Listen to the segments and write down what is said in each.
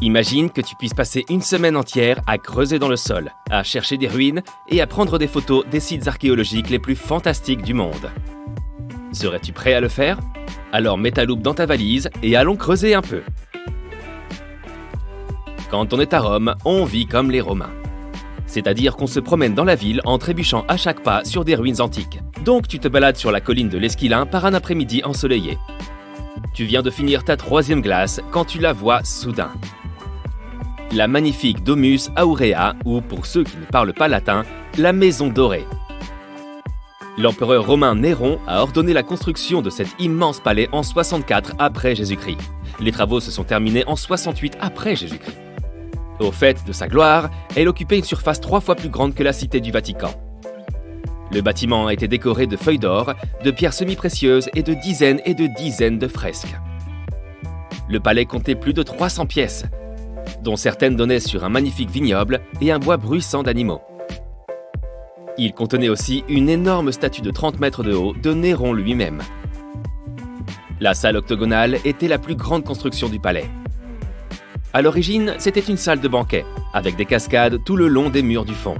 Imagine que tu puisses passer une semaine entière à creuser dans le sol, à chercher des ruines et à prendre des photos des sites archéologiques les plus fantastiques du monde. Serais-tu prêt à le faire? Alors mets ta loupe dans ta valise et allons creuser un peu. Quand on est à Rome, on vit comme les Romains. C'est-à-dire qu'on se promène dans la ville en trébuchant à chaque pas sur des ruines antiques. Donc tu te balades sur la colline de l'Esquilin par un après-midi ensoleillé. Tu viens de finir ta 3e glace quand tu la vois soudain. La magnifique Domus Aurea, ou pour ceux qui ne parlent pas latin, la maison dorée. L'empereur romain Néron a ordonné la construction de cet immense palais en 64 après Jésus-Christ. Les travaux se sont terminés en 68 après Jésus-Christ. Au fait de sa gloire, elle occupait une surface 3 fois plus grande que la cité du Vatican. Le bâtiment a été décoré de feuilles d'or, de pierres semi-précieuses et de dizaines de fresques. Le palais comptait plus de 300 pièces, dont certaines donnaient sur un magnifique vignoble et un bois bruissant d'animaux. Il contenait aussi une énorme statue de 30 mètres de haut de Néron lui-même. La salle octogonale était la plus grande construction du palais. À l'origine, c'était une salle de banquet, avec des cascades tout le long des murs du fond.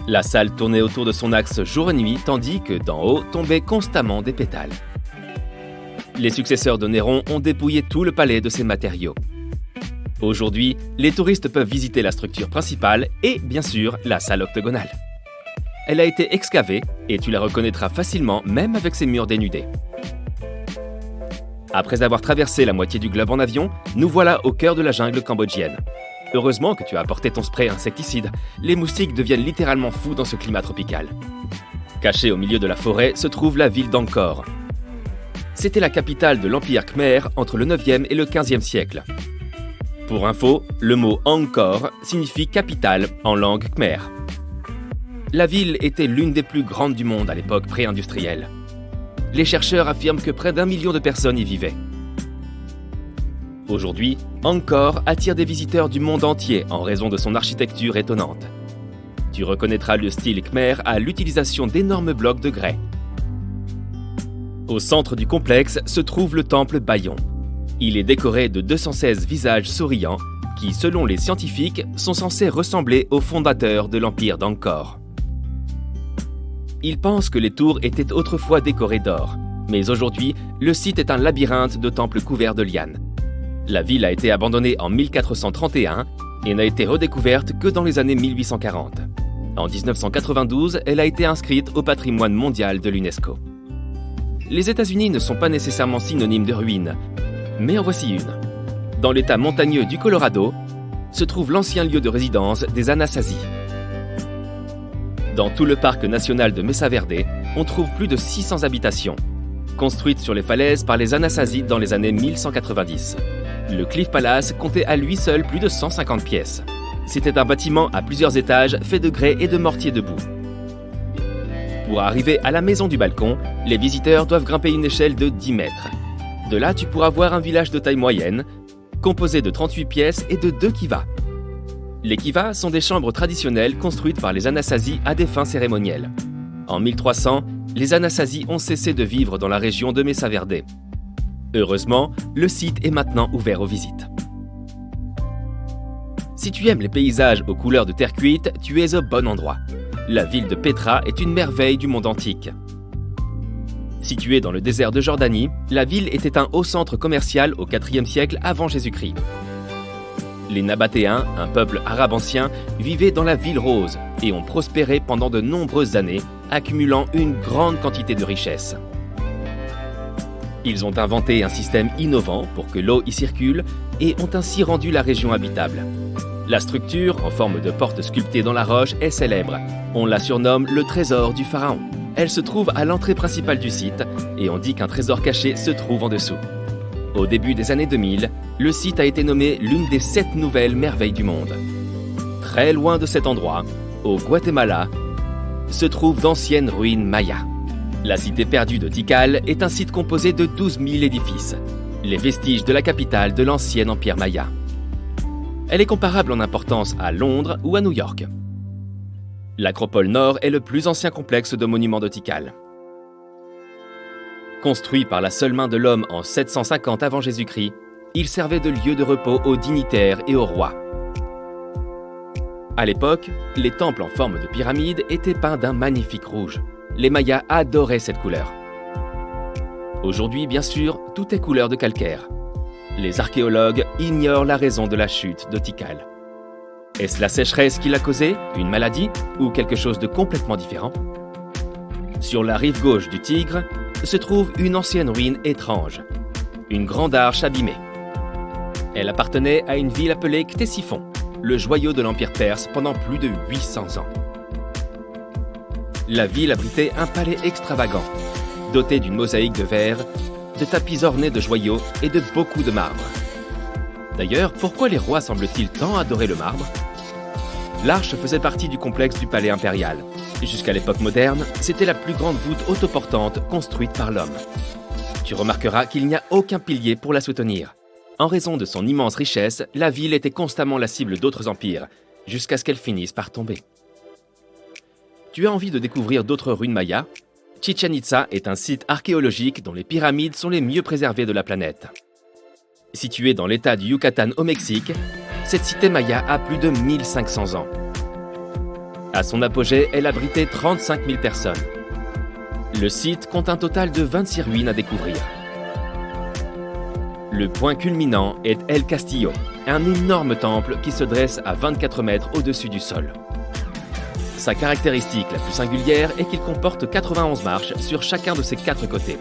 La salle tournait autour de son axe jour et nuit, tandis que d'en haut tombaient constamment des pétales. Les successeurs de Néron ont dépouillé tout le palais de ses matériaux. Aujourd'hui, les touristes peuvent visiter la structure principale et, bien sûr, la salle octogonale. Elle a été excavée et tu la reconnaîtras facilement même avec ses murs dénudés. Après avoir traversé la moitié du globe en avion, nous voilà au cœur de la jungle cambodgienne. Heureusement que tu as apporté ton spray insecticide, les moustiques deviennent littéralement fous dans ce climat tropical. Cachée au milieu de la forêt se trouve la ville d'Angkor. C'était la capitale de l'Empire Khmer entre le 9e et le 15e siècle. Pour info, le mot Angkor signifie capitale en langue khmer. La ville était l'une des plus grandes du monde à l'époque pré-industrielle. Les chercheurs affirment que près d'1 million de personnes y vivaient. Aujourd'hui, Angkor attire des visiteurs du monde entier en raison de son architecture étonnante. Tu reconnaîtras le style khmer à l'utilisation d'énormes blocs de grès. Au centre du complexe se trouve le temple Bayon. Il est décoré de 216 visages souriants qui, selon les scientifiques, sont censés ressembler aux fondateurs de l'empire d'Angkor. Ils pensent que les tours étaient autrefois décorées d'or, mais aujourd'hui, le site est un labyrinthe de temples couverts de lianes. La ville a été abandonnée en 1431 et n'a été redécouverte que dans les années 1840. En 1992, elle a été inscrite au patrimoine mondial de l'UNESCO. Les États-Unis ne sont pas nécessairement synonymes de ruines, mais en voici une. Dans l'état montagneux du Colorado, se trouve l'ancien lieu de résidence des Anasazi. Dans tout le parc national de Mesa Verde, on trouve plus de 600 habitations, construites sur les falaises par les Anasazi dans les années 1190. Le Cliff Palace comptait à lui seul plus de 150 pièces. C'était un bâtiment à plusieurs étages fait de grès et de mortier de boue. Pour arriver à la maison du balcon, les visiteurs doivent grimper une échelle de 10 mètres. De là, tu pourras voir un village de taille moyenne, composé de 38 pièces et de 2 kivas. Les kivas sont des chambres traditionnelles construites par les Anasazi à des fins cérémonielles. En 1300, les Anasazi ont cessé de vivre dans la région de Mesa Verde. Heureusement, le site est maintenant ouvert aux visites. Si tu aimes les paysages aux couleurs de terre cuite, tu es au bon endroit. La ville de Petra est une merveille du monde antique. Située dans le désert de Jordanie, la ville était un haut centre commercial au IVe siècle avant Jésus-Christ. Les Nabatéens, un peuple arabe ancien, vivaient dans la ville rose et ont prospéré pendant de nombreuses années, accumulant une grande quantité de richesses. Ils ont inventé un système innovant pour que l'eau y circule et ont ainsi rendu la région habitable. La structure, en forme de porte sculptée dans la roche, est célèbre. On la surnomme le trésor du pharaon. Elle se trouve à l'entrée principale du site et on dit qu'un trésor caché se trouve en dessous. Au début des années 2000, le site a été nommé l'une des 7 nouvelles merveilles du monde. Très loin de cet endroit, au Guatemala, se trouvent d'anciennes ruines mayas. La cité perdue de Tikal est un site composé de 12 000 édifices, les vestiges de la capitale de l'ancien empire maya. Elle est comparable en importance à Londres ou à New York. L'Acropole Nord est le plus ancien complexe de monuments de Tikal. Construit par la seule main de l'homme en 750 avant Jésus-Christ, Il servait de lieu de repos aux dignitaires et aux rois. À l'époque, les temples en forme de pyramide étaient peints d'un magnifique rouge. Les Mayas adoraient cette couleur. Aujourd'hui, bien sûr, tout est couleur de calcaire. Les archéologues ignorent la raison de la chute de Tikal. Est-ce la sécheresse qui l'a causée, une maladie ou quelque chose de complètement différent? Sur la rive gauche du Tigre se trouve une ancienne ruine étrange, une grande arche abîmée. Elle appartenait à une ville appelée Ctésiphon, le joyau de l'Empire perse pendant plus de 800 ans. La ville abritait un palais extravagant, doté d'une mosaïque de verre, de tapis ornés de joyaux et de beaucoup de marbre. D'ailleurs, pourquoi les rois semblent-ils tant adorer le marbre? L'arche faisait partie du complexe du palais impérial. Jusqu'à l'époque moderne, c'était la plus grande voûte autoportante construite par l'homme. Tu remarqueras qu'il n'y a aucun pilier pour la soutenir. En raison de son immense richesse, la ville était constamment la cible d'autres empires, jusqu'à ce qu'elle finisse par tomber. Tu as envie de découvrir d'autres ruines mayas? Chichén Itzá est un site archéologique dont les pyramides sont les mieux préservées de la planète. Située dans l'état du Yucatan au Mexique, cette cité maya a plus de 1500 ans. À son apogée, elle abritait 35 000 personnes. Le site compte un total de 26 ruines à découvrir. Le point culminant est El Castillo, un énorme temple qui se dresse à 24 mètres au-dessus du sol. Sa caractéristique la plus singulière est qu'il comporte 91 marches sur chacun de ses 4 côtés.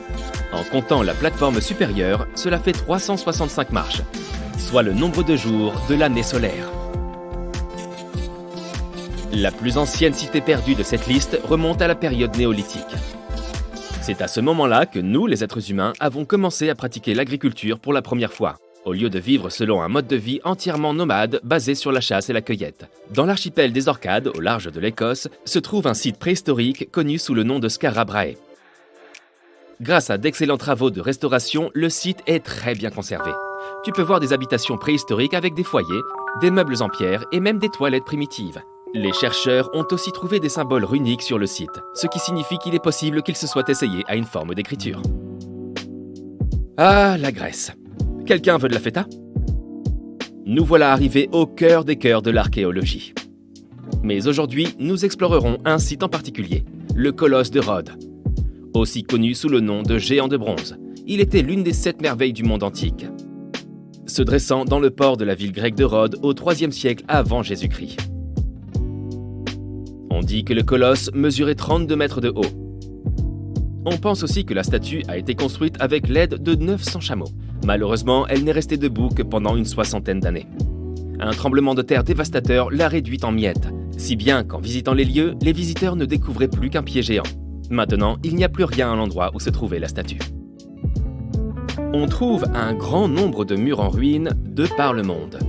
En comptant la plateforme supérieure, cela fait 365 marches, soit le nombre de jours de l'année solaire. La plus ancienne cité perdue de cette liste remonte à la période néolithique. C'est à ce moment-là que nous, les êtres humains, avons commencé à pratiquer l'agriculture pour la première fois, au lieu de vivre selon un mode de vie entièrement nomade basé sur la chasse et la cueillette. Dans l'archipel des Orcades, au large de l'Écosse, se trouve un site préhistorique connu sous le nom de Skara Brae. Grâce à d'excellents travaux de restauration, le site est très bien conservé. Tu peux voir des habitations préhistoriques avec des foyers, des meubles en pierre et même des toilettes primitives. Les chercheurs ont aussi trouvé des symboles runiques sur le site, ce qui signifie qu'il est possible qu'il se soit essayé à une forme d'écriture. Ah, la Grèce. Quelqu'un veut de la feta? Nous voilà arrivés au cœur des cœurs de l'archéologie. Mais aujourd'hui, nous explorerons un site en particulier, le colosse de Rhodes. Aussi connu sous le nom de géant de bronze, il était l'une des 7 merveilles du monde antique, se dressant dans le port de la ville grecque de Rhodes au IIIe siècle avant Jésus-Christ. On dit que le colosse mesurait 32 mètres de haut. On pense aussi que la statue a été construite avec l'aide de 900 chameaux. Malheureusement, elle n'est restée debout que pendant une 60aine d'années. Un tremblement de terre dévastateur l'a réduite en miettes, si bien qu'en visitant les lieux, les visiteurs ne découvraient plus qu'un pied géant. Maintenant, il n'y a plus rien à l'endroit où se trouvait la statue. On trouve un grand nombre de murs en ruine de par le monde.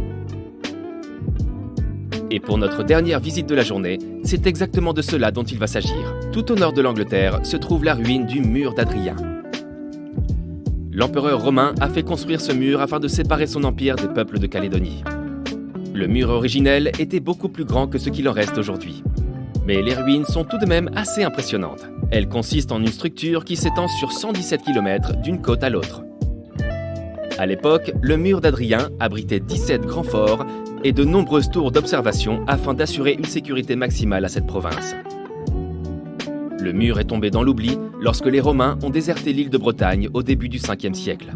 Et pour notre dernière visite de la journée, c'est exactement de cela dont il va s'agir. Tout au nord de l'Angleterre se trouve la ruine du mur d'Adrien. L'empereur romain a fait construire ce mur afin de séparer son empire des peuples de Calédonie. Le mur originel était beaucoup plus grand que ce qu'il en reste aujourd'hui. Mais les ruines sont tout de même assez impressionnantes. Elles consistent en une structure qui s'étend sur 117 km d'une côte à l'autre. À l'époque, le mur d'Adrien abritait 17 grands forts et de nombreuses tours d'observation afin d'assurer une sécurité maximale à cette province. Le mur est tombé dans l'oubli lorsque les Romains ont déserté l'île de Bretagne au début du 5e siècle.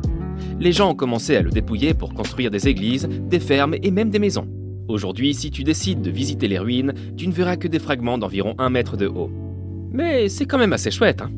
Les gens ont commencé à le dépouiller pour construire des églises, des fermes et même des maisons. Aujourd'hui, si tu décides de visiter les ruines, tu ne verras que des fragments d'environ 1 mètre de haut. Mais c'est quand même assez chouette, hein ?